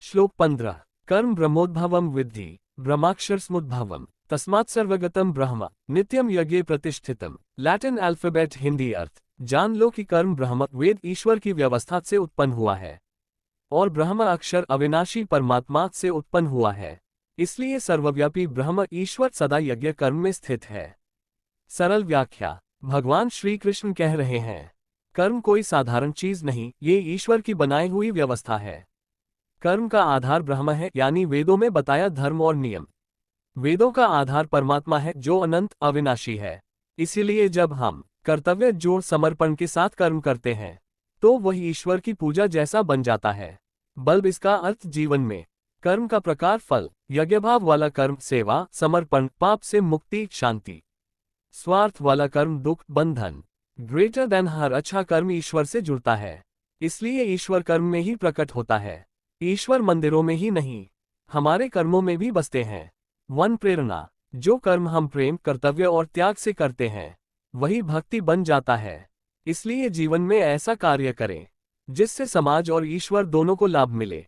श्लोक 15। कर्म ब्रह्मोद्भवम विद्धि ब्रह्माक्षर समुद्भवम तस्मात् सर्वगतम ब्रह्म नित्यम यज्ञे प्रतिष्ठितम। लैटिन अल्फाबेट हिंदी अर्थ। जान लो कि कर्म ब्रह्म वेद ईश्वर की व्यवस्था से उत्पन्न हुआ है और ब्रह्म अक्षर अविनाशी परमात्मा से उत्पन्न हुआ है। इसलिए सर्वव्यापी ब्रह्म ईश्वर सदा यज्ञ कर्म में स्थित है। सरल व्याख्या। भगवान श्री कृष्ण कह रहे हैं, कर्म कोई साधारण चीज नहीं, ये ईश्वर की बनाई हुई व्यवस्था है। कर्म का आधार ब्रह्म है, यानी वेदों में बताया धर्म और नियम। वेदों का आधार परमात्मा है जो अनंत अविनाशी है। इसीलिए जब हम कर्तव्य जोड़ समर्पण के साथ कर्म करते हैं तो वह ईश्वर की पूजा जैसा बन जाता है। बल्ब इसका अर्थ जीवन में कर्म का प्रकार, फल, यज्ञभाव वाला कर्म सेवा, समर्पण, पाप से मुक्ति, शांति, स्वार्थ वाला कर्म दुख, बंधन। ग्रेटर देन हर अच्छा कर्म ईश्वर से जुड़ता है। इसलिए ईश्वर कर्म में ही प्रकट होता है। ईश्वर मंदिरों में ही नहीं, हमारे कर्मों में भी बसते हैं। वन प्रेरणा। जो कर्म हम प्रेम, कर्तव्य और त्याग से करते हैं वही भक्ति बन जाता है। इसलिए जीवन में ऐसा कार्य करें जिससे समाज और ईश्वर दोनों को लाभ मिले।